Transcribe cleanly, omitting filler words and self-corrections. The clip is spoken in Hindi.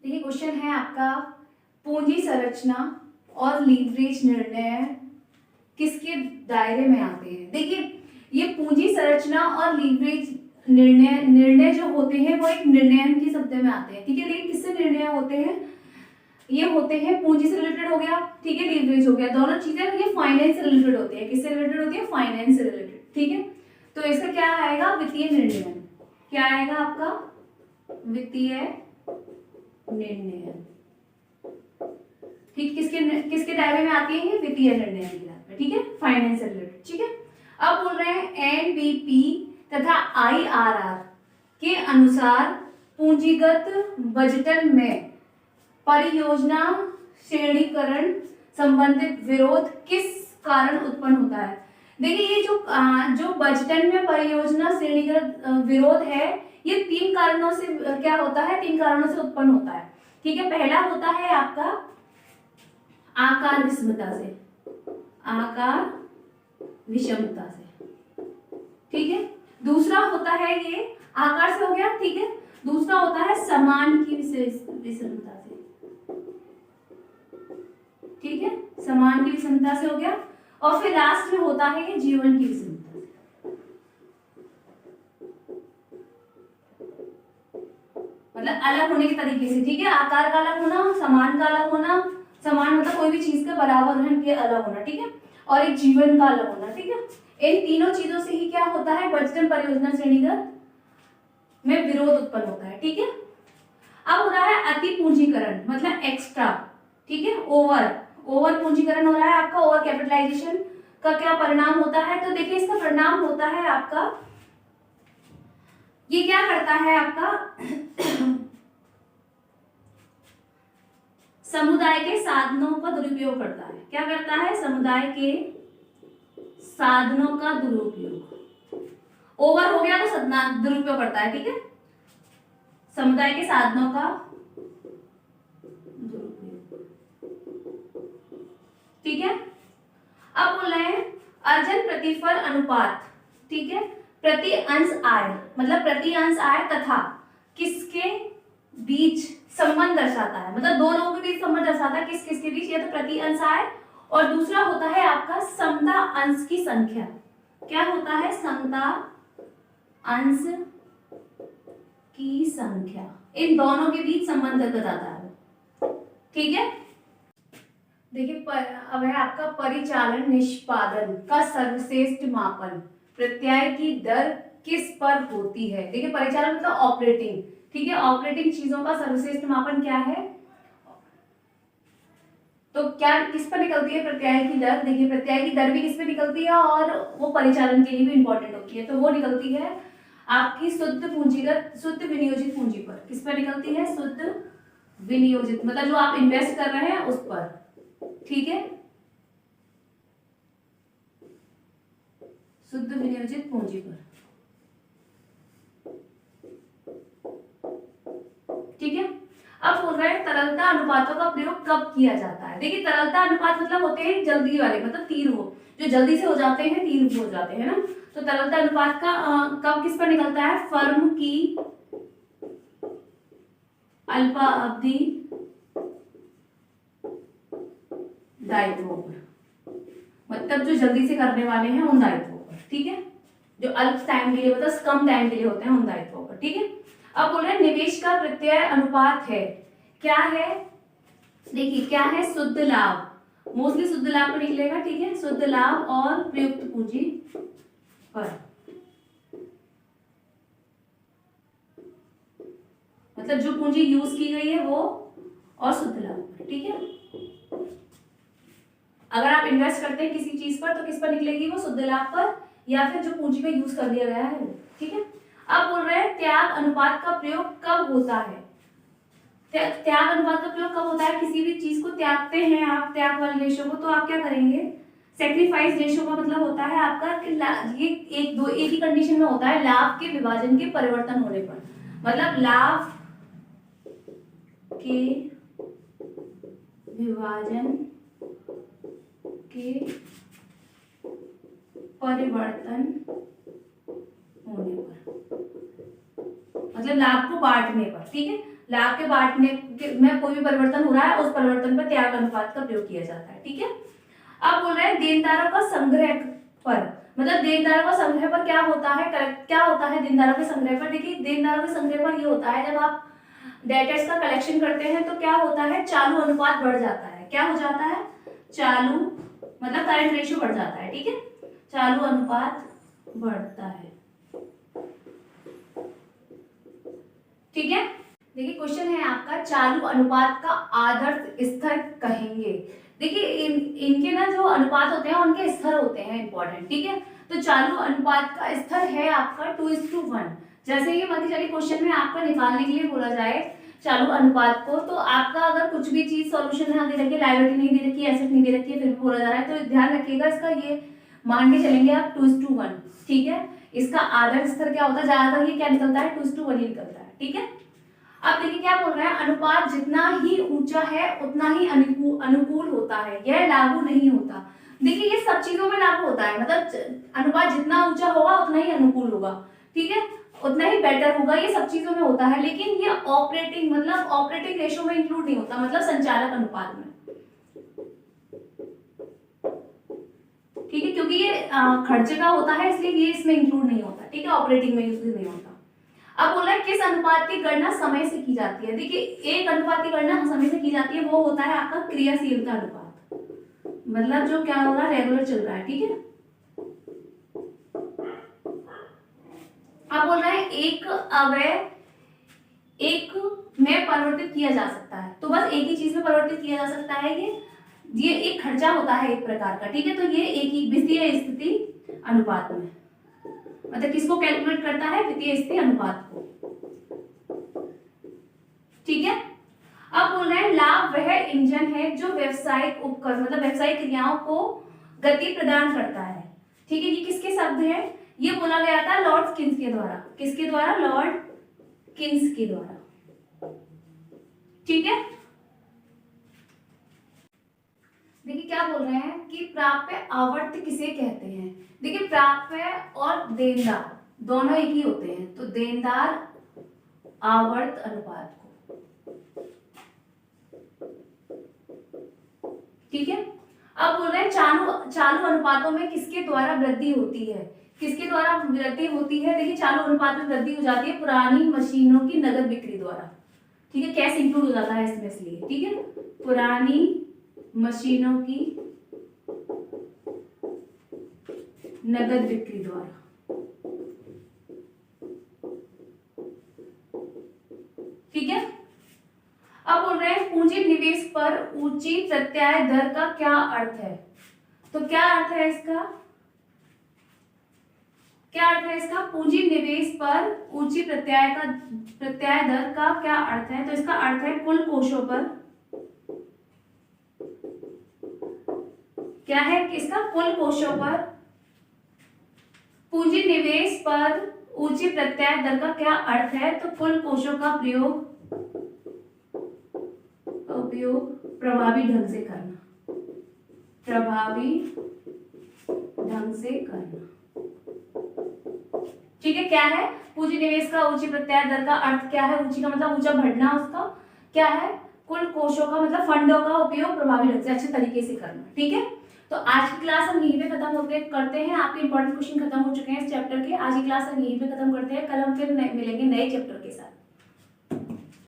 देखिए क्वेश्चन है आपका, पूंजी संरचना और लीवरेज निर्णय किसके दायरे में आते हैं। देखिए ये पूंजी संरचना और लीवरेज निर्णय जो होते हैं वो एक निर्णयन की शब्द में आते हैं, ठीक है। लेकिन किससे निर्णय होते हैं, ये होते हैं पूंजी से रिलेटेड हो गया, ठीक है, लीवरेज हो गया, दोनों चीजें ये फाइनेंस से रिलेटेड होती है। किससे रिलेटेड होती है, फाइनेंस से रिलेटेड, ठीक है। तो इसका क्या आएगा, वित्तीय निर्णय। क्या आएगा आपका, वित्तीय निर्णय, ठीक। किसके किसके दायरे में आती है, वित्तीय निर्णय के दायरे में, ठीक है, फाइनेंस से रिलेटेड, ठीक है। अब बोल रहे हैं एनबीपी तथा आईआरआर के अनुसार पूंजीगत बजटन में परियोजना श्रेणीकरण संबंधित विरोध किस कारण उत्पन्न होता है। देखिए ये जो बजटन में परियोजना श्रेणीकरण विरोध है, ये तीन कारणों से क्या होता है, तीन कारणों से उत्पन्न होता है, ठीक है। पहला होता है आपका आकार विषमता से, आकार विषमता से, ठीक है। दूसरा होता है ये आकार से हो गया, ठीक है। दूसरा होता है समान की विषमता से, ठीक है, समान की विषमता से हो गया। और फिर लास्ट में होता है ये जीवन की विषमता से। मतलब अलग होने के तरीके से, ठीक है, आकार का अलग होना, समान का अलग होना, समान मतलब कोई भी चीज का बराबर होने के अलग होना, ठीक है, और एक जीवन का अलग होना, ठीक है। इन तीनों चीजों से ही क्या होता है, बजटन परियोजना श्रेणीगत में विरोध उत्पन्न होता है, ठीक है। अब हो रहा है अति पूंजीकरण, मतलब एक्स्ट्रा, ठीक है, ओवर पूंजीकरण हो रहा है आपका, ओवर कैपिटलाइजेशन का क्या परिणाम होता है। तो देखिए इसका परिणाम होता है आपका, ये क्या करता है आपका समुदाय के साधनों का दुरुपयोग करता है। क्या करता है, समुदाय के साधनों का दुरुपयोग, ओवर हो गया तो दुरुपयोग करता है, ठीक है, समुदाय के साधनों का दुरुपयोग, ठीक है। अब बोल रहे हैं अर्जन प्रतिफल अनुपात, ठीक है, प्रति अंश आय, मतलब प्रति अंश आय तथा किसके बीच संबंध दर्शाता है, मतलब दो लोगों के बीच संबंध दर्शाता है, किस किस के बीच, या तो प्रति अंश आय, और दूसरा होता है आपका समता अंश की संख्या। क्या होता है, समता अंश की संख्या, इन दोनों के बीच संबंध बताता है, ठीक है। देखिए अब है आपका परिचालन निष्पादन का सर्वश्रेष्ठ मापन प्रत्यय की दर किस पर होती है। देखिए परिचालन मतलब ऑपरेटिंग, ठीक है, ऑपरेटिंग चीजों का सर्वश्रेष्ठ मापन क्या है, तो क्या किस पर निकलती है, प्रत्यय की दर। देखिए प्रत्यय की दर भी किस पे निकलती है, और वो परिचालन के लिए भी इंपॉर्टेंट होती है, तो वो निकलती है आपकी शुद्ध विनियोजित पूंजी पर। किस पर निकलती है, शुद्ध विनियोजित, मतलब जो आप इन्वेस्ट कर रहे हैं उस पर, ठीक है, शुद्ध विनियोजित पूंजी पर, ठीक है। अब बोल रहे हैं तरलता अनुपातों का प्रयोग कब किया जाता है। देखिए तरलता अनुपात मतलब होते हैं जल्दी वाले, मतलब तीर हो, जो जल्दी से हो जाते हैं, तीर हो जाते हैं ना। तो तरलता अनुपात का कब किस पर निकलता है, फर्म की अल्पावधि दायित्वों पर, मतलब जो जल्दी से करने वाले हैं उन दायित्वों पर, ठीक है, जो अल्प टाइम के लिए, मतलब कम टाइम के लिए होते हैं उन दायित्वों पर, ठीक है। अब बोल रहे हैं निवेश का प्रत्यय अनुपात है, क्या है, देखिए क्या है, शुद्ध लाभ, मोस्टली शुद्ध लाभ पर निकलेगा, ठीक है, शुद्ध लाभ और प्रयुक्त पूंजी पर, मतलब जो पूंजी यूज की गई है वो, और शुद्ध लाभ पर, ठीक है। अगर आप इन्वेस्ट करते हैं किसी चीज पर तो किस पर निकलेगी वो, शुद्ध लाभ पर, या फिर जो पूंजी का यूज कर दिया गया है, ठीक है। अब बोल रहे हैं त्याग अनुपात का प्रयोग कब होता है। त्याग अनुपात का प्रयोग कब होता है, किसी भी चीज को त्यागते हैं आप, त्याग वाले रेशो को, तो आप क्या करेंगे, सेक्रीफाइस रेशो का मतलब होता है आपका ये एक ही कंडीशन में होता है, लाभ के विभाजन के परिवर्तन होने पर, मतलब लाभ के विभाजन के परिवर्तन होने पर, मतलब लाभ को बांटने पर, ठीक है, लाभ के बांटने में कोई भी परिवर्तन हो रहा है, उस परिवर्तन पर त्याग अनुपात का प्रयोग किया जाता है, ठीक है। अब बोल रहे हैं देनदारों का संग्रह पर, मतलब देनदारों का संग्रह पर क्या होता है, क्या होता है देनदारों के संग्रह पर। देखिए देनदारों के संग्रह पर ये होता है, जब आप डेटर्स का कलेक्शन करते हैं तो क्या होता है, चालू अनुपात बढ़ जाता है। क्या हो जाता है, चालू मतलब करंट रेशियो बढ़ जाता है, ठीक है, चालू अनुपात बढ़ता है, ठीक है। देखिए क्वेश्चन है आपका, चालू अनुपात का आदर्श स्तर कहेंगे। देखिए इनके ना जो अनुपात होते हैं उनके स्तर होते हैं इंपॉर्टेंट, ठीक है। तो चालू अनुपात का स्तर है आपका 2:1। जैसे ये मान के चलिए क्वेश्चन में आपका निकालने के लिए बोला जाए चालू अनुपात को, तो आपका अगर कुछ भी चीज सॉल्यूशन यहाँ दे रखी है, लायबिलिटी नहीं दे रखी है, एसेट नहीं दे रखी है, फिर भी बोला जा रहा है, तो ध्यान रखिएगा इसका, ये मान के चलेंगे आप 2:1, ठीक है। इसका आदर्श स्तर क्या होता है, ज्यादातर ये क्या निकलता है, 2:1 ही निकलता है, ठीक है। अब देखिए क्या बोल रहे हैं, अनुपात जितना ही ऊंचा है उतना ही अनुकूल होता है, यह लागू नहीं होता। देखिए ये सब चीजों में लागू होता है, मतलब अनुपात जितना ऊंचा होगा उतना ही अनुकूल होगा, ठीक है, उतना ही बेटर होगा, ये सब चीजों में होता है। लेकिन ये ऑपरेटिंग मतलब ऑपरेटिंग रेशो में इंक्लूड नहीं होता, मतलब संचालक अनुपात में, ठीक है, क्योंकि ये खर्चे का होता है इसलिए ये इसमें इंक्लूड नहीं होता, ठीक है, ऑपरेटिंग में यूज नहीं होता। अब बोला है किस अनुपात की गणना समय से की जाती है। देखिए एक अनुपात की गणना समय से की जाती है, वो होता है आपका क्रियाशीलता अनुपात, मतलब जो क्या हो रहा है, रेगुलर चल रहा है, ठीक है। अब बोल रहा है एक अवयव एक में परिवर्तित किया जा सकता है, तो बस एक ही चीज में परिवर्तित किया जा सकता है, ये एक खर्चा होता है एक प्रकार का, ठीक है। तो ये एक ही वित्तीय स्थिति अनुपात में, मतलब किसको कैलकुलेट करता है, वित्तीय स्थिति अनुपात को, ठीक है। अब बोल रहे हैं लाभ वह इंजन है जो व्यवसायिक उपकरण मतलब व्यवसायिक क्रियाओं को गति प्रदान करता है, ठीक है। ये किसके शब्द है, ये बोला गया था लॉर्ड किन्स के द्वारा, किसके द्वारा, लॉर्ड किन्स के द्वारा, ठीक है। देखिए क्या बोल रहे हैं कि प्राप्य आवर्त किसे कहते हैं। देखिए प्राप्य और देनदार दोनों एक ही होते हैं, तो देनदार आवर्त अनुपात को, ठीक है। अब बोल रहे हैं चालू अनुपातों में किसके द्वारा वृद्धि होती है, किसके द्वारा वृद्धि होती है। देखिए चालू अनुपात में वृद्धि हो जाती है पुरानी मशीनों की नगद बिक्री द्वारा, ठीक है, कैश इंक्लूड हो जाता है इसमें इसलिए, ठीक है, पुरानी मशीनों की नगद बिक्री द्वारा, ठीक है। अब बोल रहे हैं पूंजी निवेश पर ऊंची प्रत्याय दर का क्या अर्थ है, तो क्या अर्थ है इसका, क्या अर्थ है इसका, पूंजी निवेश पर ऊंची प्रत्याय दर का क्या अर्थ है, तो इसका अर्थ है कुल कोषों पर, क्या है इसका, कुल कोषों पर पूंजी निवेश पर ऊंची प्रत्याय दर का क्या अर्थ है, तो कुल कोषों का उपयोग प्रभावी ढंग से करना, प्रभावी ढंग से करना, ठीक है। क्या है पूंजी निवेश का ऊंची प्रत्याय दर का अर्थ क्या है, ऊंची का मतलब ऊंचा बढ़ना, उसका क्या है, कुल कोषों का मतलब फंडों का उपयोग प्रभावी ढंग से अच्छे तरीके से करना, ठीक है। तो आज की क्लास हम यहीं पे खत्म होते करते हैं, आपके इंपॉर्टेंट क्वेश्चन खत्म हो चुके हैं इस चैप्टर के, आज की क्लास हम यहीं पे खत्म करते हैं, कल हम फिर मिलेंगे नए चैप्टर के साथ।